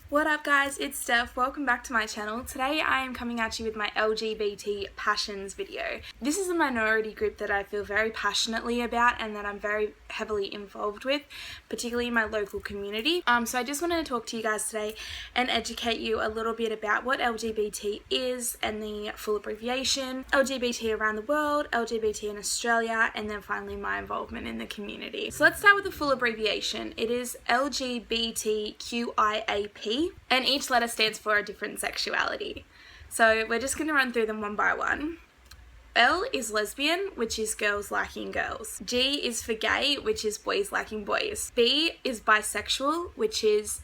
What up guys, it's Steph. Welcome back to my channel. Today I am coming at you with my LGBT passions video. This is a minority group that I feel very passionately about and that I'm very heavily involved with, particularly in my local community. So I just wanted to talk to you guys today and educate you a little bit about what LGBT is and the full abbreviation, LGBT around the world, LGBT in Australia, and then finally my involvement in the community. So let's start with the full abbreviation. It is LGBTQIAP. And each letter stands for a different sexuality. So we're just going to run through them one by one. L is lesbian, which is girls liking girls. G is for gay, which is boys liking boys. B is bisexual, which is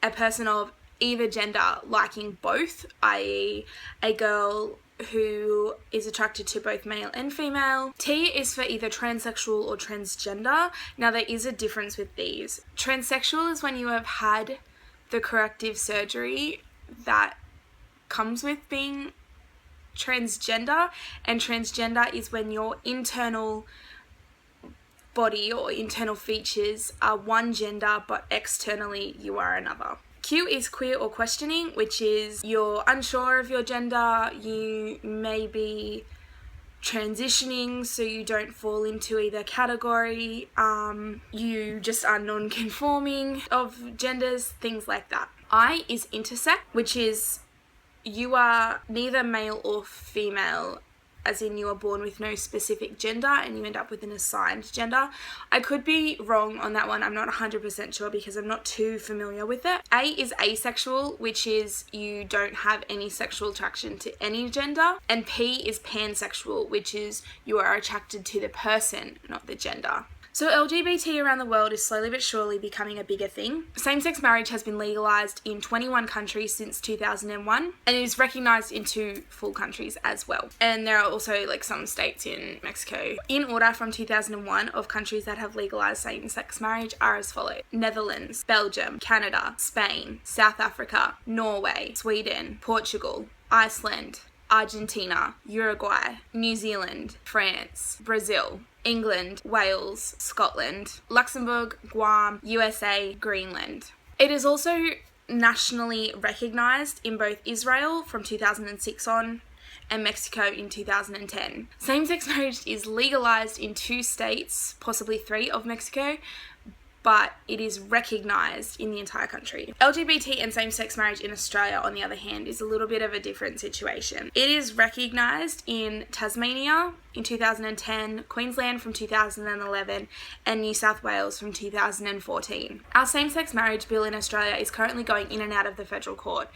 a person of either gender liking both, i.e. a girl who is attracted to both male and female. T is for either transsexual or transgender. Now there is a difference with these. Transsexual is when you have had the corrective surgery that comes with being transgender, and transgender is when your internal body or internal features are one gender but externally you are another. Q is queer or questioning, which is you're unsure of your gender, you may be transitioning so you don't fall into either category, you just are non-conforming of genders, things like that. I is intersex, which is you are neither male or female, as in you are born with no specific gender and you end up with an assigned gender. I could be wrong on that one, I'm not 100% sure because I'm not too familiar with it. A is asexual, which is you don't have any sexual attraction to any gender. And P is pansexual, which is you are attracted to the person, not the gender. So LGBT around the world is slowly but surely becoming a bigger thing. Same-sex marriage has been legalised in 21 countries since 2001 and is recognised in 2 full countries as well. And there are also some states in Mexico. In order from 2001 of countries that have legalised same-sex marriage are as follows: Netherlands, Belgium, Canada, Spain, South Africa, Norway, Sweden, Portugal, Iceland, Argentina, Uruguay, New Zealand, France, Brazil, England, Wales, Scotland, Luxembourg, Guam, USA, Greenland. It is also nationally recognised in both Israel from 2006 on and Mexico in 2010. Same-sex marriage is legalised in 2 states, possibly 3 of Mexico, but it is recognised in the entire country. LGBT and same-sex marriage in Australia, on the other hand, is a little bit of a different situation. It is recognised in Tasmania in 2010, Queensland from 2011, and New South Wales from 2014. Our same-sex marriage bill in Australia is currently going in and out of the federal court.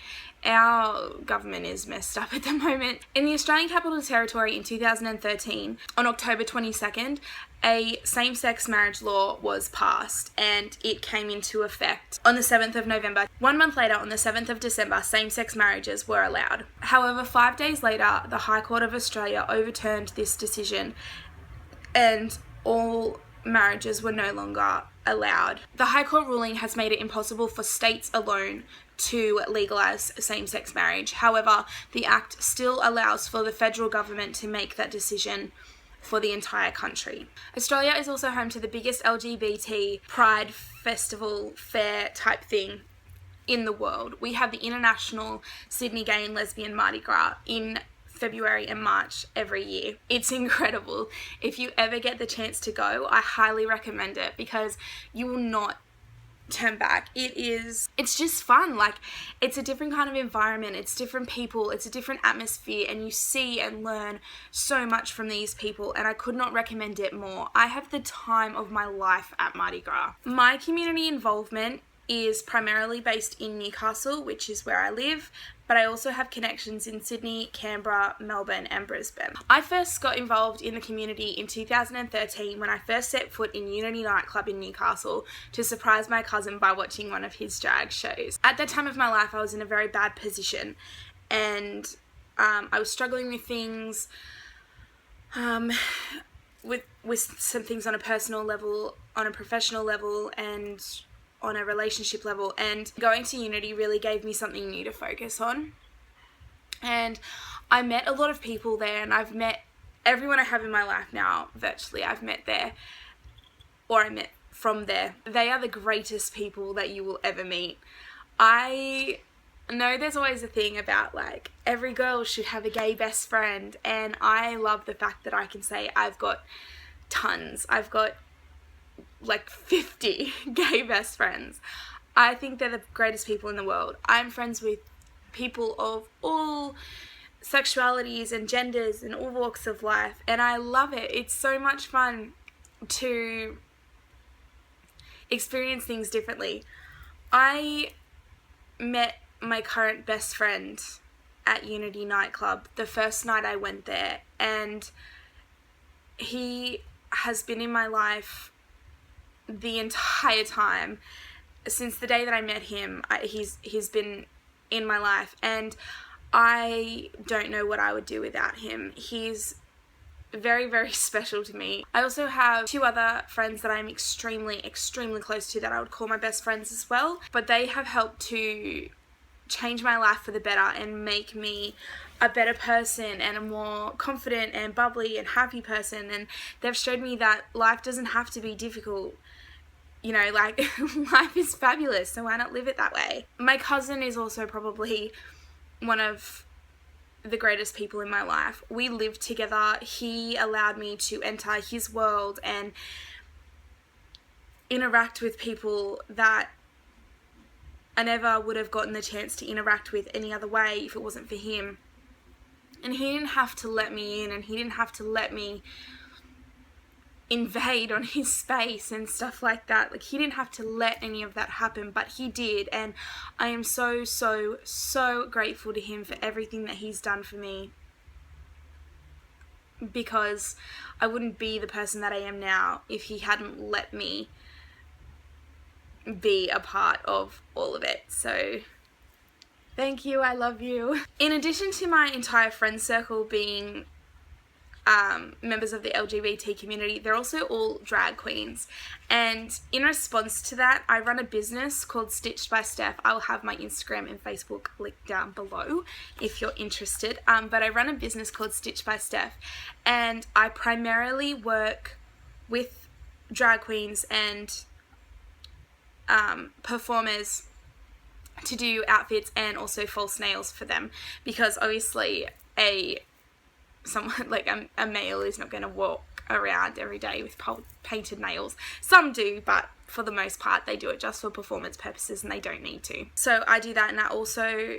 Our government is messed up at the moment. In the Australian Capital Territory in 2013, on October 22nd, a same-sex marriage law was passed and it came into effect on the 7th of November. 1 month later, on the 7th of December, same-sex marriages were allowed. However, 5 days later, the High Court of Australia overturned this decision and all marriages were no longer allowed. The High Court ruling has made it impossible for states alone to legalise same-sex marriage. However, the Act still allows for the federal government to make that decision for the entire country. Australia is also home to the biggest LGBT pride festival fair type thing in the world. We have the International Sydney Gay and Lesbian Mardi Gras in February and March every year. It's incredible. If you ever get the chance to go, I highly recommend it because you will not turn back. It's just fun. It's a different kind of environment, it's different people, it's a different atmosphere, and you see and learn so much from these people, and I could not recommend it more. I have the time of my life at Mardi Gras. My community involvement is primarily based in Newcastle, which is where I live, but I also have connections in Sydney, Canberra, Melbourne and Brisbane. I first got involved in the community in 2013 when I first set foot in Unity nightclub in Newcastle to surprise my cousin by watching one of his drag shows. At that time of my life, I was in a very bad position and I was struggling with things, with some things on a personal level, on a professional level, and on a relationship level, and going to Unity really gave me something new to focus on. And I met a lot of people there, and I've met everyone I have in my life now, virtually, I've met there, or I met from there. They are the greatest people that you will ever meet. I know there's always a thing about like every girl should have a gay best friend, and I love the fact that I can say I've got tons. I've got like 50 gay best friends. I think they're the greatest people in the world. I'm friends with people of all sexualities and genders and all walks of life, and I love it. It's so much fun to experience things differently. I met my current best friend at Unity nightclub the first night I went there, and he has been in my life the entire time. Since the day that I met him, he's been in my life, and I don't know what I would do without him. He's very, very special to me. I also have 2 other friends that I'm extremely, extremely close to that I would call my best friends as well, but they have helped to change my life for the better and make me a better person and a more confident and bubbly and happy person, and they've showed me that life doesn't have to be difficult. You know, like, life is fabulous, so why not live it that way? My cousin is also probably one of the greatest people in my life. We lived together. He allowed me to enter his world and interact with people that I never would have gotten the chance to interact with any other way if it wasn't for him. And he didn't have to let me in, and he didn't have to let me invade on his space and stuff like that. Like, he didn't have to let any of that happen, but he did, and I am so, so, so grateful to him for everything that he's done for me, because I wouldn't be the person that I am now if he hadn't let me be a part of all of it. So thank you, I love you. In addition to my entire friend circle being members of the LGBT community, they're also all drag queens, and in response to that, I run a business called Stitched by Steph. I'll have my Instagram and Facebook linked down below if you're interested, but I run a business called Stitched by Steph, and I primarily work with drag queens and performers to do outfits and also false nails for them, because obviously someone like a male is not going to walk around every day with painted nails. Some do, but for the most part they do it just for performance purposes and they don't need to. So I do that, and I also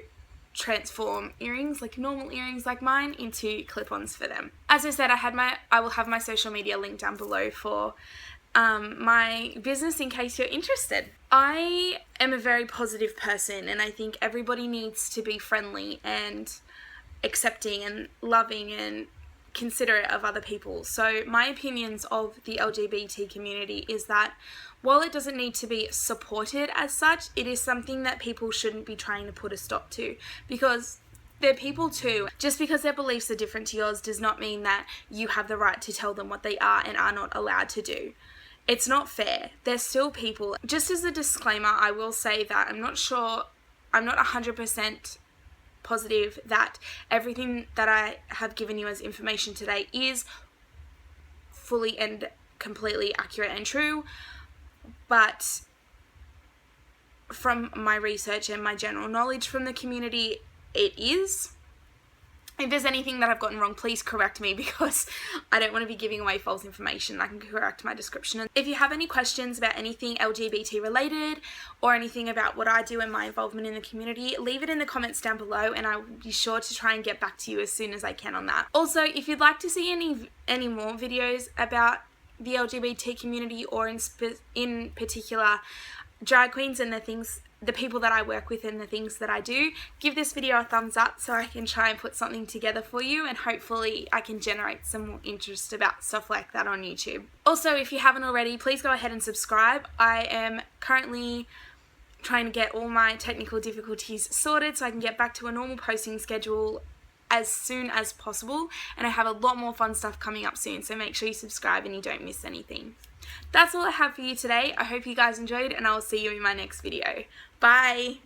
transform earrings, like normal earrings like mine, into clip-ons for them. As I said, I will have my social media linked down below for my business in case you're interested. I am a very positive person, and I think everybody needs to be friendly and accepting and loving and considerate of other people. So my opinions of the LGBT community is that while it doesn't need to be supported as such, it is something that people shouldn't be trying to put a stop to, because they're people too. Just because their beliefs are different to yours does not mean that you have the right to tell them what they are and are not allowed to do. It's not fair. They're still people. Just as a disclaimer, I will say that I'm not 100% positive that everything that I have given you as information today is fully and completely accurate and true, but from my research and my general knowledge from the community, it is. If there's anything that I've gotten wrong, please correct me, because I don't want to be giving away false information. I can correct my description. If you have any questions about anything LGBT related or anything about what I do and my involvement in the community, leave it in the comments down below, and I will be sure to try and get back to you as soon as I can on that. Also, if you'd like to see any more videos about the LGBT community, or in particular drag queens and the people that I work with and the things that I do, give this video a thumbs up so I can try and put something together for you, and hopefully I can generate some more interest about stuff like that on YouTube. Also, if you haven't already, please go ahead and subscribe. I am currently trying to get all my technical difficulties sorted so I can get back to a normal posting schedule as soon as possible, and I have a lot more fun stuff coming up soon, so make sure you subscribe and you don't miss anything. That's all I have for you today. I hope you guys enjoyed, and I will see you in my next video. Bye!